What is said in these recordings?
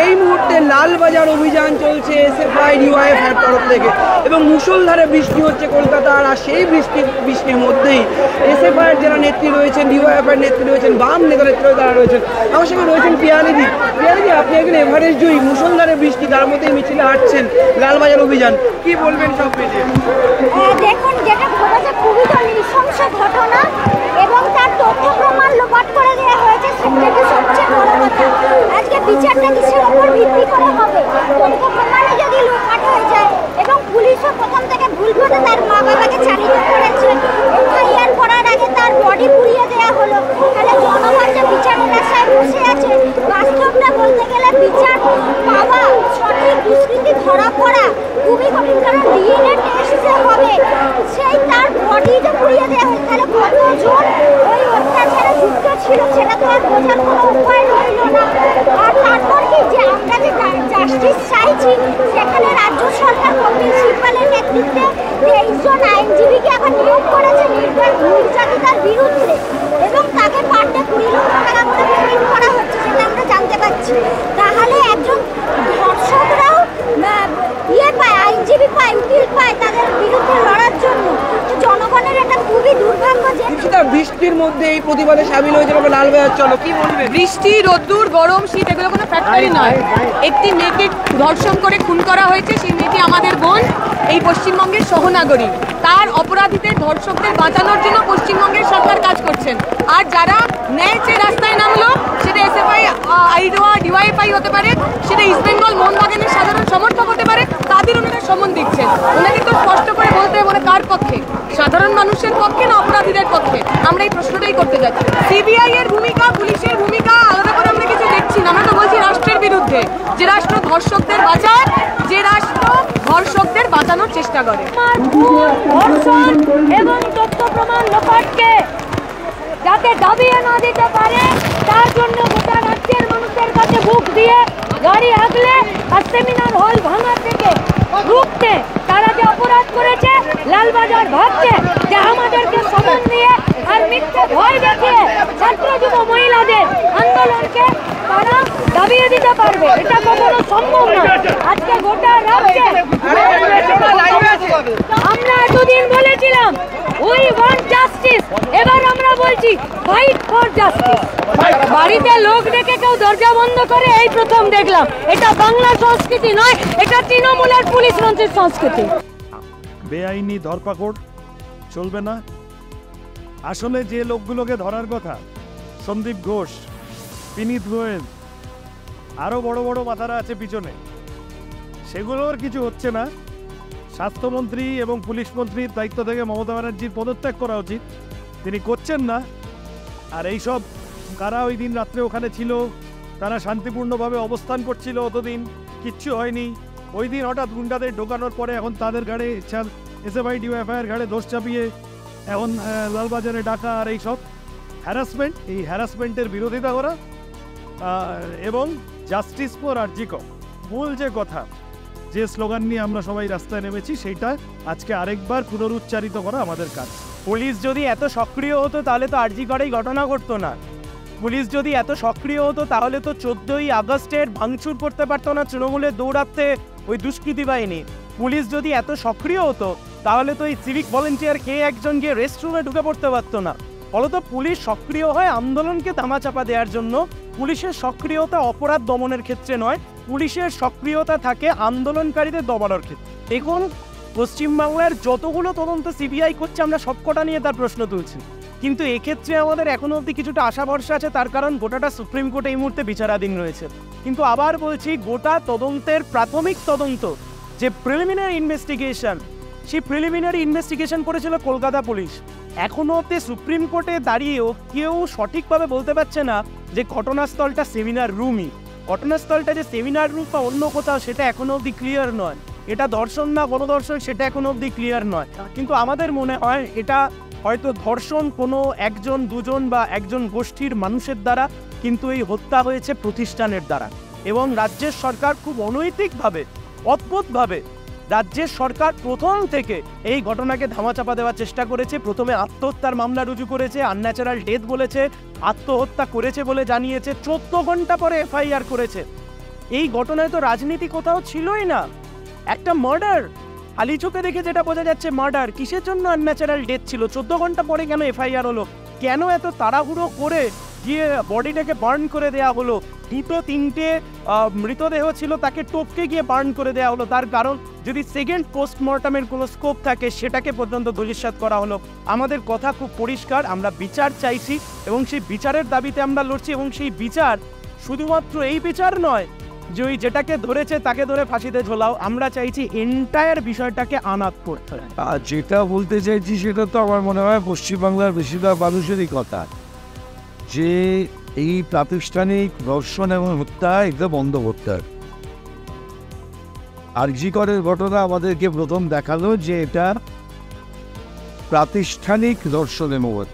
এই মুহূর্তে লালবাজার অভিযান চলছে এসএফআই ডিওয়াইএফআই এর তরফ থেকে এবং মুষলধারে বৃষ্টি হচ্ছে কলকাতার। আর সেই বৃষ্টির মধ্যেই এসএফআই এর যারা নেত্রী রয়েছেন, ডিওয়াইএফআই এর নেত্রী রয়েছেন, বাম নেতা নেত্রী তারা রয়েছেন। আমার সঙ্গে রয়েছেন পিয়ালিদি। আপনি একজন এভারেস্ট জয়ী, মুষলধারে বৃষ্টি, তার মধ্যেই মিছিলে হাঁটছেন লালবাজার অভিযান, কি বলবেন সব মিলিয়ে? দেখুন, যেটা ঘটেছে খুবই তো নৃশংস ঘটনা এবং তার তথ্য প্রমাণ লোপাট করে দেওয়া হয়েছে, সেটাকে সবচেয়ে বড় কথা। আজকে বিচারটা কিসের উপর ভিত্তি করে হবে? তথ্য প্রমাণে যদি লোপাট হয়ে যায় এবং পুলিশও প্রথম থেকে ভুল করে তার মা বাবাকে চালিত করেছে, এফআইআর করার আগে তার বডি পুড়িয়ে দেওয়া হলো, তাহলে জনগণ যে বিচারের আশায় বসে আছে, বাস্তবটা বলতে গেলে বিচার পাওয়া, সঠিক দুষ্কৃতি ধরা পড়া খুবই কঠিন। কারণ ডিএনএ টেস্ট যে হবে, সেই তার বডি যে পুড়িয়ে দেওয়া হয়, তাহলে কতজন ওই অত্যাচারে যুক্ত ছিল সেটা তো আর বোঝার কোনো উপায় রইল না। আর তারপর কি যে আমরা যে জাস্টিস চাইছি, সেখানে রাজ্য সরকার কপিল সিব্বালের নেতৃত্বে 23 জন আইনজীবীকে এখন নিয়োগ করেছে নির্যাতিতার বিরুদ্ধে এবং তাকে পার ডে 20 লক্ষ টাকা করে পেমেন্ট করা হচ্ছে, সেটা আমরা জানতে পারছি। তাহলে একজন ধর্ষকরাও পায়, আইনজীবী পায়, উকিল পায় তাদের বিরুদ্ধে লড়ার জন্য। জনগণের এটা খুবই দুর্ভাগ্য যে বৃষ্টির মধ্যে এই প্রতিবাদে সামিল হয়েছে লালবাজার। চলো, কি বলবে? বৃষ্টি, রোদ্দুর, গরম, শীত এগুলো কোনো ফ্যাক্টরি নয়। একটি মেয়েকে ধর্ষণ করে খুন করা হয়েছে, সেই মেয়েটি আমাদের বোন, এই পশ্চিমবঙ্গের সহনাগরিক। তার অপরাধীদের, ধর্ষকদের বাঁচানোর জন্য পশ্চিমবঙ্গের সরকার কাজ করছেন। আর যারা ন্যায় চেয়ে রাস্তায় নামলো, সেটা এসএফআই, আইডোয়া, ডিওয়াইএফআই হতে পারে, সেটা ইস্টবেঙ্গল মোহনবাগানের সাধারণ সমর্থক হতে পারে, তাদের ওনারা সমন দিচ্ছেন। ওনাকে তো স্পষ্ট করে বলতে হবে কার পক্ষে, সাধারণ মানুষের পক্ষে না অপরাধীদের পক্ষে। আমরা এই প্রশ্নটাই করতে যাচ্ছি। সিবিআই এর ভূমিকা, পুলিশের ভূমিকা আলাদা করে আমরা কিছু দেখছি না। আমরা তো বলছি রাষ্ট্রের বিরুদ্ধে, যে রাষ্ট্র ধর্ষকদের বাঁচায়, যে রাষ্ট্র ধর্ষকদের বাঁচানোর চেষ্টা করে। ধর্ষণ এবং তথ্য প্রমাণ লোপাটকে যাতে দাবিয়ে না দিতে পারে, তার জন্য গোটা রাজ্যের মানুষের কাছে বুক দিয়ে গাড়ি আগলে আর সেমিনার হল ভাঙা থেকে রুখতে তারা যে অপরাধ করেছে, লালবাজার ভাবছে যে আমাদেরকে সমন দিয়ে আর মিথ্যে ভয় দেখিয়ে ছাত্র যুব মহিলাদের আন্দোলনকে তারা দাবিয়ে দিতে পারবে, এটা কখনো সম্ভব নয়। আজকে গোটা রাজ্যে আমরা এতদিন বলেছিলাম উই ওয়ান্ট জাস্টিস, এবার আমরা বলছি ফাইট ফর জাস্টিস। বাড়িতে লোক ডেকে কেউ দরজা বন্ধ করে এই প্রথম দেখলাম। এটা বাংলা সংস্কৃতি নয়, এটা তৃণমূলের পুলিশ মন্ত্রীর সংস্কৃতি। বেআইনি ধরপাকড় চলবে না। আসলে যে লোকগুলোকে ধরার কথা, সন্দীপ ঘোষ, বিনীত গোয়েল, আরও বড় বড় মাথারা আছে পিছনে, সেগুলোর কিছু হচ্ছে না। স্বাস্থ্যমন্ত্রী এবং পুলিশ মন্ত্রীর দায়িত্ব থেকে মমতা ব্যানার্জির পদত্যাগ করা উচিত, তিনি করছেন না। আর এইসব কারা ওই দিন রাত্রে ওখানে ছিল, তারা শান্তিপূর্ণভাবে অবস্থান করছিল, অতদিন কিচ্ছু হয়নি। ওই দিন হঠাৎ গুন্ডাদের ঢোকানোর পরে এখন তাদের ঘাড়ে, এসএফআই ডিওয়াইএফআইয়ের ঘাড়ে দোষ চাপিয়ে এখন লালবাজারে ডাকা আর এইসব হ্যারাসমেন্ট, এই হ্যারাসমেন্টের বিরোধিতা করা এবং জাস্টিস ফর আরজি কর, মূল যে কথা, যে স্লোগান নিয়ে আমরা সবাই রাস্তায় নেমেছি, সেইটা আজকে আরেকবার পুনরুচ্চারিত করা আমাদের কাজ। পুলিশ যদি এত সক্রিয় হতো তাহলে তো আরজি করেই ঘটনা ঘটতো না। পুলিশ যদি এত সক্রিয় হতো তাহলে তো 14ই আগস্টের ভাঙচুর করতে পারতো না তৃণমূলের দৌড়াতে ওই দুষ্কৃতী বাহিনী। পুলিশ যদি এত সক্রিয় হতো তাহলে তো এই সিভিক ভলেন্টিয়ার কে একজন গিয়ে রেস্টরুমে ঢুকে পড়তে পারতো না। ফলত পুলিশ সক্রিয় হয় আন্দোলনকে ধামাচাপা দেওয়ার জন্য। পুলিশের সক্রিয়তা অপরাধ দমনের ক্ষেত্রে নয়, পুলিশের সক্রিয়তা থাকে আন্দোলনকারীদের দমানোর ক্ষেত্রে। দেখুন, পশ্চিমবাংলার যতগুলো তদন্ত সিবিআই করছে আমরা সবকটা নিয়ে তার প্রশ্ন তুলছি, কিন্তু এক্ষেত্রে আমাদের এখনো অবধি কিছুটা আশা ভরসা আছে, তার কারণ গোটাটা সুপ্রিম কোর্টে এই মুহূর্তে বিচারাধীন রয়েছে। কিন্তু আবার বলছি, গোটা তদন্তের প্রাথমিক তদন্ত যে প্রিলিমিনারি ইনভেস্টিগেশন, সেই প্রিলিমিনারি ইনভেস্টিগেশন করেছিল কলকাতা পুলিশ। এখনো অবধি সুপ্রিম কোর্টে দাঁড়িয়েও কেউ সঠিকভাবে বলতে পারছে না যে ঘটনাস্থলটা সেমিনার রুমই। ঘটনাস্থলটা যে সেমিনার রুম বা অন্য কোথাও সেটা এখনো অবধি ক্লিয়ার নয়। এটা ধর্ষণ না গণধর্ষণ সেটা এখনো অবধি ক্লিয়ার নয়। কিন্তু আমাদের মনে হয় এটা হয়তো ধর্ষণ কোনো একজন দুজন বা একজন গোষ্ঠীর মানুষের দ্বারা, কিন্তু এই হত্যা হয়েছে প্রতিষ্ঠানের দ্বারা। এবং রাজ্যের সরকার খুব অনৈতিকভাবে, অদ্ভুতভাবে রাজ্যের সরকার প্রথম থেকে এই ঘটনাকে ধামাচাপা দেওয়ার চেষ্টা করেছে। প্রথমে আত্মহত্যার মামলা রুজু করেছে, আনন্যাচারাল ডেথ বলেছে, আত্মহত্যা করেছে বলে জানিয়েছে, 14 ঘন্টা পরে এফআইআর করেছে। এই ঘটনায় তো রাজনীতি কোথাও ছিলই না, একটা মার্ডার, খালি চোখে দেখে যেটা বোঝা যাচ্ছে মার্ডার। কিসের জন্য আনন্যাচারাল ডেথ ছিল? 14 ঘন্টা পরে কেন এফআইআর হলো? কেন এত তাড়াহুড়ো করে গিয়ে বডিটাকে বার্ন করে দেওয়া হলো? 2-3টে মৃতদেহ ছিল, তাকে টপকে গিয়ে বার্ন করে দেওয়া হলো। তার কারণ যদি সেকেন্ড পোস্টমর্টমের কোনো স্কোপ থাকে সেটাকে পর্যন্ত ধূলিসাৎ করা হলো। আমাদের কথা খুব পরিষ্কার, আমরা বিচার চাইছি এবং সেই বিচারের দাবিতে আমরা লড়ছি। এবং সেই বিচার শুধুমাত্র এই বিচার নয় যে ওই যেটাকে ধরেছে তাকে ধরে ফাঁসিতে ঝোলাও, আমরা চাইছি এন্টায়ার বিষয়টাকে আনাত করতে। আর যেটা বলতে চাইছি সেটা তো আমার মনে হয় পশ্চিমবাংলার বেশিরভাগ মানুষেরই কথা, যে এই প্রাতিষ্ঠানিক ধর্ষণ এবং হত্যা এটা বন্ধ করতে হবে। আরজি করের ঘটনা আমাদেরকে প্রথম দেখালো যে এটা প্রাতিষ্ঠানিক ধর্ষণের মত।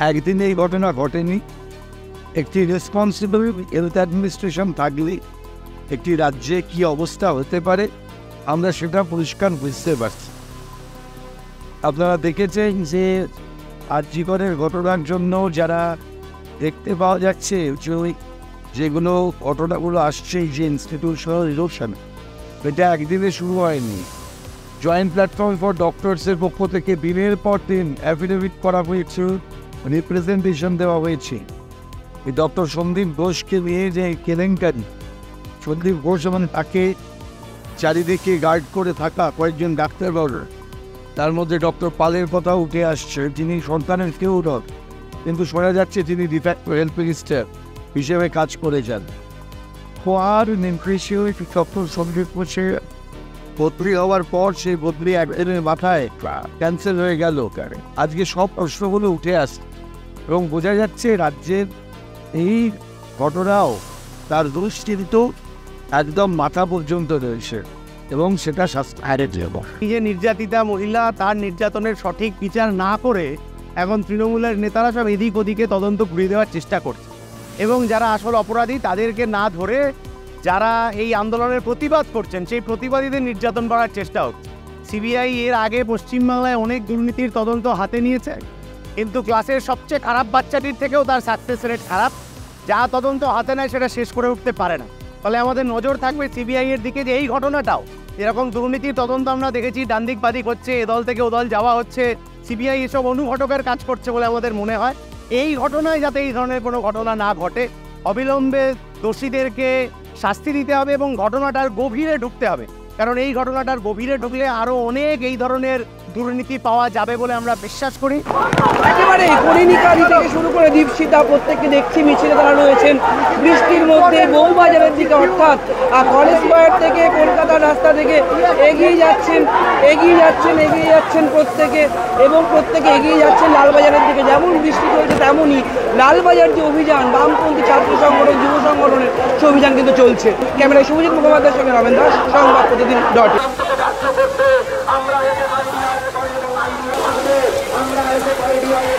একদিন এই ঘটনা ঘটেনি। একটি রেসপন্সিবল হেলথ অ্যাডমিনিস্ট্রেশন থাকলে একটি রাজ্যে কি অবস্থা হতে পারে আমরা সেটা পরিষ্কার বুঝতে পারছি। আপনারা দেখেছেন যে আরজি করের ঘটনার জন্য যারা দেখতে পাওয়া যাচ্ছে যেগুলো ঘটনাগুলো আসছে, যে ইনস্টিটিউশনাল ইরোশন, এটা একদিনে শুরু হয়নি। জয়েন্ট প্ল্যাটফর্ম ফর ডক্টরসের পক্ষ থেকে দিনের পর দিন অ্যাফিডেভিট করা হয়েছে, রিপ্রেজেন্টেশন দেওয়া হয়েছে। এই ডক্টর সন্দীপ ঘোষকে নিয়ে যে কেলেঙ্কারি, সন্দীপ ঘোষ মানে তাকে চারিদিকে গার্ড করে থাকা কয়েকজন ডাক্তারবাবু, তার মধ্যে ডক্টর পালের কথা উঠে আসছে, যিনি সন্তানের কেউ নন, কিন্তু শোনা যাচ্ছে তিনি ডিফ্যাক্টো হেলথ মিনিস্টার হিসেবে কাজ করে যান। আর ডক্টর সন্দীপ ঘোষে বদলি হওয়ার পর সেই বদলি একদিনের মাথায় ক্যান্সেল হয়ে গেল। আজকে সব প্রশ্নগুলো উঠে আসছে এবং বোঝা যাচ্ছে রাজ্যের এই ঘটনাও তার দৃষ্টিত একদম মাথা পর্যন্ত রয়েছে এবং সেটা এই যে নির্যাতিতা মহিলা, তার নির্যাতনের সঠিক বিচার না করে এখন তৃণমূলের নেতারা সব এদিক ওদিকে তদন্ত ঘুরিয়ে দেওয়ার চেষ্টা করছে এবং যারা আসল অপরাধী তাদেরকে না ধরে যারা এই আন্দোলনের প্রতিবাদ করছেন সেই প্রতিবাদীদের নির্যাতন করার চেষ্টা হচ্ছে। সিবিআই এর আগে পশ্চিমবাংলায় অনেক দুর্নীতির তদন্ত হাতে নিয়েছে, কিন্তু ক্লাসের সবচেয়ে খারাপ বাচ্চাটির থেকেও তার সাকসেস রেট খারাপ। যা তদন্ত হাতে নেয় সেটা শেষ করে উঠতে পারে না। ফলে আমাদের নজর থাকবে সিবিআই এর দিকে যে এই ঘটনাটাও এরকম দুর্নীতির তদন্ত আমরা দেখেছি, ডান দিক বাদিক হচ্ছে, এ দল থেকে ও দল যাওয়া হচ্ছে, সিবিআই এসব অনুঘটকের কাজ করছে বলে আমাদের মনে হয়। এই ঘটনায় যাতে এই ধরনের কোনো ঘটনা না ঘটে, অবিলম্বে দোষীদেরকে শাস্তি দিতে হবে এবং ঘটনাটার গভীরে ঢুকতে হবে, কারণ এই ঘটনাটার গভীরে ঢুকলে আরও অনেক এই ধরনের দুর্নীতি পাওয়া যাবে বলে আমরা বিশ্বাস করি। একেবারে করিনিকারি থেকে শুরু করে দীপশিতা প্রত্যেককে দেখছি মিছিলে তারা রয়েছেন বৃষ্টির মধ্যে বউবাজারের দিকে, অর্থাৎ কলেজ স্কয়ার থেকে কলকাতার রাস্তা থেকে এগিয়ে যাচ্ছেন প্রত্যেকে, এবং প্রত্যেকে এগিয়ে যাচ্ছেন লালবাজারের দিকে। যেমন বৃষ্টি চলছে তেমনই লালবাজার যে অভিযান, বামপন্থী ছাত্র সংগঠন, যুব সংগঠনের সে অভিযান কিন্তু চলছে। ক্যামেরায় শুভজিৎ মুখোপাধ্যায়ের সঙ্গে রমেন দাস, সংবাদ প্রতিদিন .in।